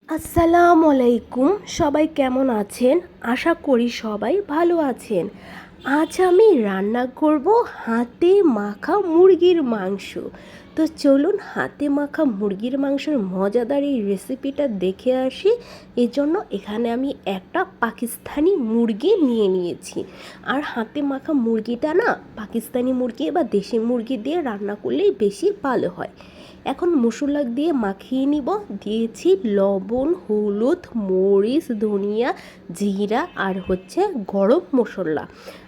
আসসালামু আলাইকুম। সবাই কেমন আছেন? আশা করি সবাই ভালো আছেন। আজ আমি রান্না করব হাতে মাখা মুরগির মাংস। তো চলুন হাতে মাখা মুরগির মাংসের মজাদার এই রেসিপিটা দেখে আসি। এজন্য এখানে আমি একটা পাকিস্তানি মুরগি নিয়ে নিয়েছি। আর হাতে মাখা মুরগিটা না পাকিস্তানি মুরগি বা দেশি মুরগি দিয়ে রান্না করলেই বেশি ভালো হয়। এখন মশলা দিয়ে মাখিয়ে নিব। দিয়েছি লবণ, হলুদ, মরিচ, ধনিয়া, জিরা আর গরম মশলা।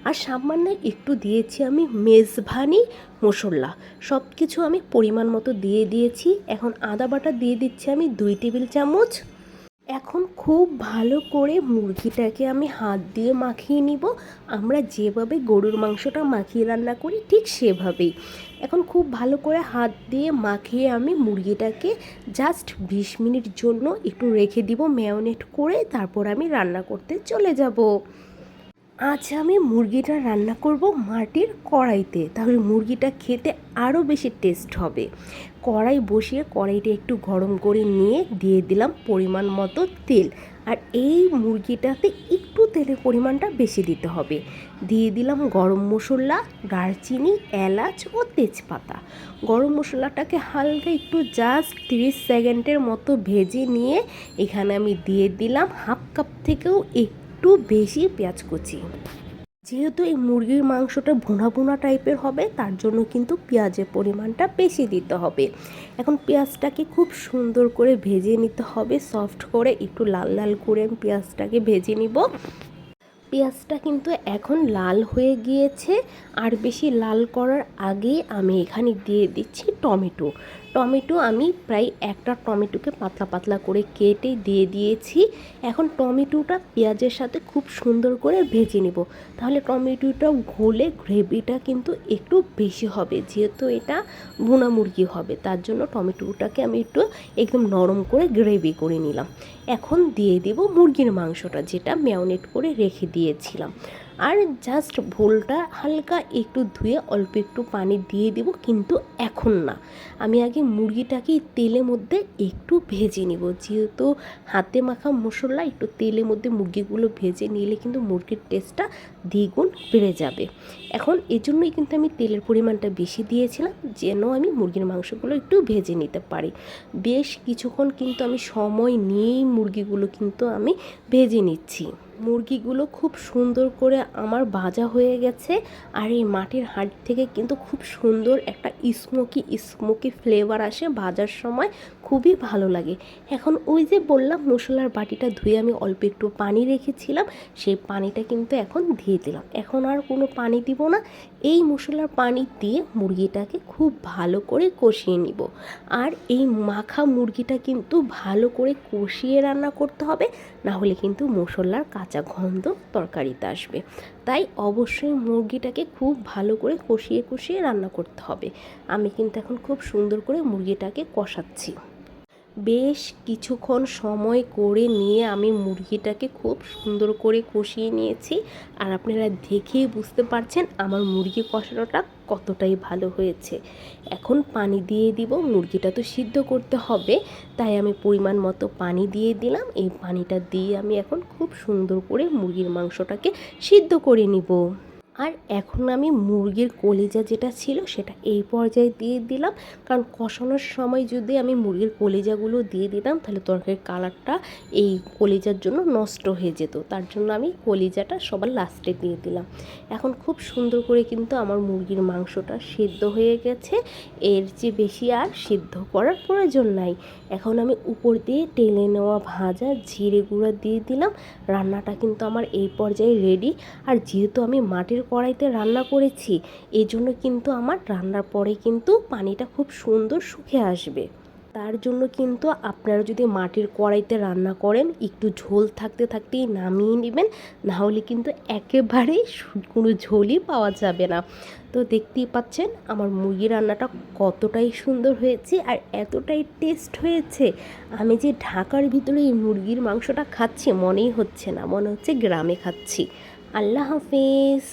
আর সামান্য একটু দিয়েছি আমি মেজবানি মশলা। সব কিছু আমি পরিমাণ মতো দিয়ে দিয়েছি। এখন আদা বাটা দিয়ে দিচ্ছি আমি 2 টেবিল চামচ। এখন খুব ভালো করে মুরগিটাকে আমি হাত দিয়ে মাখিয়ে নিব। আমরা যেভাবে গরুর মাংসটা মাখিয়ে রান্না করি ঠিক সেভাবেই। এখন খুব ভালো করে হাত দিয়ে মাখিয়ে আমি মুরগিটাকে জাস্ট 20 মিনিট জন্য একটু রেখে দিব ম্যারিনেট করে। তারপর আমি রান্না করতে চলে যাব। আজ আমি মুরগিটা রান্না করব মাটির কড়াইতে, তাহলে মুরগিটা খেতে আরও বেশি টেস্ট হবে। কড়াই বসিয়ে কড়াইটা একটু গরম করে নিয়ে দিয়ে দিলাম পরিমাণ মতো তেল। আর এই মুরগিটাতে একটু তেলের পরিমাণটা বেশি দিতে হবে। দিয়ে দিলাম গরম মশলা, দারচিনি, এলাচ ও তেজপাতা। গরম মশলাটাকে হালকা একটু জাস্ট 30 সেকেন্ডের মতো ভেজে নিয়ে এখানে আমি দিয়ে দিলাম হাফ কাপ থেকেও একটু বেশি পেঁয়াজ কুচি। যেহেতু এই মুরগির মাংসটা ভুনা ভুনা টাইপের হবে, তার জন্য কিন্তু পেঁয়াজের পরিমাণটা বেশি দিতে হবে। এখন পেঁয়াজটাকে খুব সুন্দর করে ভেজে নিতে হবে, সফট করে একটু লাল লাল করে পেঁয়াজটাকে ভেজে নিব। পেঁয়াজটা কিন্তু এখন লাল হয়ে গিয়েছে। আর বেশি লাল করার আগে আমি এখানে দিয়ে দিচ্ছি টমেটো আমি প্রায় একটা টমেটোকে পাতলা পাতলা করে কেটে দিয়ে দিয়েছি। এখন টমেটোটা পেঁয়াজের সাথে খুব সুন্দর করে ভেজে নেব। তাহলে টমেটোটা ঘোলে গ্রেভিটা কিন্তু একটু বেশি হবে, যেহেতু এটা ভুনা মুরগি হবে, তার জন্য টমেটোটাকে আমি একটু একদম নরম করে গ্রেভি করে নিলাম। এখন দিয়ে দেব মুরগির মাংসটা, যেটা ম্যারিনেট করে রেখে দিয়েছিলাম। আর জাস্ট ভোলটা হালকা একটু ধুয়ে অল্প একটু পানি দিয়ে দিব, কিন্তু এখন না। আমি আগে মুরগিটাকে তেলের মধ্যে একটু ভেজে নিব। যেহেতু হাতে মাখা মশলা, একটু তেলের মধ্যে মুরগিগুলো ভেজে নিলে কিন্তু মুরগির টেস্টটা দ্বিগুণ বেড়ে যাবে। এখন এজন্যই কিন্তু আমি তেলের পরিমাণটা বেশি দিয়েছিলাম, যেন আমি মুরগির মাংসগুলো একটু ভেজে নিতে পারি। বেশ কিছুক্ষণ কিন্তু আমি সময় নিয়েই মুরগিগুলো কিন্তু আমি ভেজে নিচ্ছি। মুরগিগুলো খুব সুন্দর করে আমার ভাজা হয়ে গেছে। আর এই মাটির হাঁড়ি থেকে কিন্তু খুব সুন্দর একটা স্মোকি ফ্লেভার আসে ভাজার সময়, খুবই ভালো লাগে। এখন ওই যে বললাম মশলার বাটিটা ধুয়ে আমি অল্প একটু পানি রেখেছিলাম, সেই পানিটা কিন্তু এখন দিয়ে দিলাম। এখন আর কোনো পানি দিব না। এই মশলার পানি দিয়ে মুরগিটাকে খুব ভালো করে কষিয়ে নিব। আর এই মাখা মুরগিটা কিন্তু ভালো করে কষিয়ে রান্না করতে হবে, না হলে কিন্তু মশলার কাঁচা গন্ধ তরকারিতে আসবে। তাই অবশ্যই মুরগিটাকে খুব ভালো করে কষিয়ে কষিয়ে রান্না করতে হবে। আমি কিন্তু এখন খুব সুন্দর করে মুরগিটাকে কষাচ্ছি। বেশ কিছুক্ষণ সময় করে নিয়ে আমি মুরগিটাকে খুব সুন্দর করে কষিয়ে নিয়েছি। আর আপনারা দেখেই বুঝতে পারছেন আমার মুরগি কষানোটা কতটাই ভালো হয়েছে। এখন পানি দিয়ে দিব, মুরগিটা তো সিদ্ধ করতে হবে, তাই আমি পরিমাণ মতো পানি দিয়ে দিলাম। এই পানিটা দিয়ে আমি এখন খুব সুন্দর করে মুরগির মাংসটাকে সিদ্ধ করে নিব। আর এখন আমি মুরগির কলিজা যেটা ছিল সেটা এই পর্যায়ে দিয়ে দিলাম, কারণ কষানোর সময় যদি আমি মুরগির কলিজাগুলো দিয়ে দিতাম তাহলে তরকারির কালারটা এই কলিজার জন্য নষ্ট হয়ে যেত। তার জন্য আমি কলিজাটা সবার লাস্টে দিয়ে দিলাম। এখন খুব সুন্দর করে কিন্তু আমার মুরগির মাংসটা সিদ্ধ হয়ে গেছে। এর চেয়ে বেশি আর সিদ্ধ করার প্রয়োজন নাই। এখন আমি উপর দিয়ে টেলে নেওয়া ভাজা জিরে গুঁড়া দিয়ে দিলাম। রান্নাটা কিন্তু আমার এই পর্যায়ে রেডি। আর যেহেতু আমি মাটির কড়াইতে রান্না করেছি, এজন্য কিন্তু আমার রান্নার পরে কিন্তু পানিটা খুব সুন্দর শুকিয়ে আসবে। তার জন্য কিন্তু আপনারা যদি মাটির কড়াইতে রান্না করেন, একটু ঝোল থাকতে থাকতেই নামিয়ে নেবেন, নাহলে কিন্তু একেবারেই কোনো ঝোলই পাওয়া যাবে না। তো দেখতেই পাচ্ছেন আমার মুরগি রান্নাটা কতটাই সুন্দর হয়েছে আর এতটাই টেস্ট হয়েছে। আমি যে ঢাকার ভিতরে এই মুরগির মাংসটা খাচ্ছি মনেই হচ্ছে না, মনে হচ্ছে গ্রামে খাচ্ছি। আল্লাহ হাফেজ।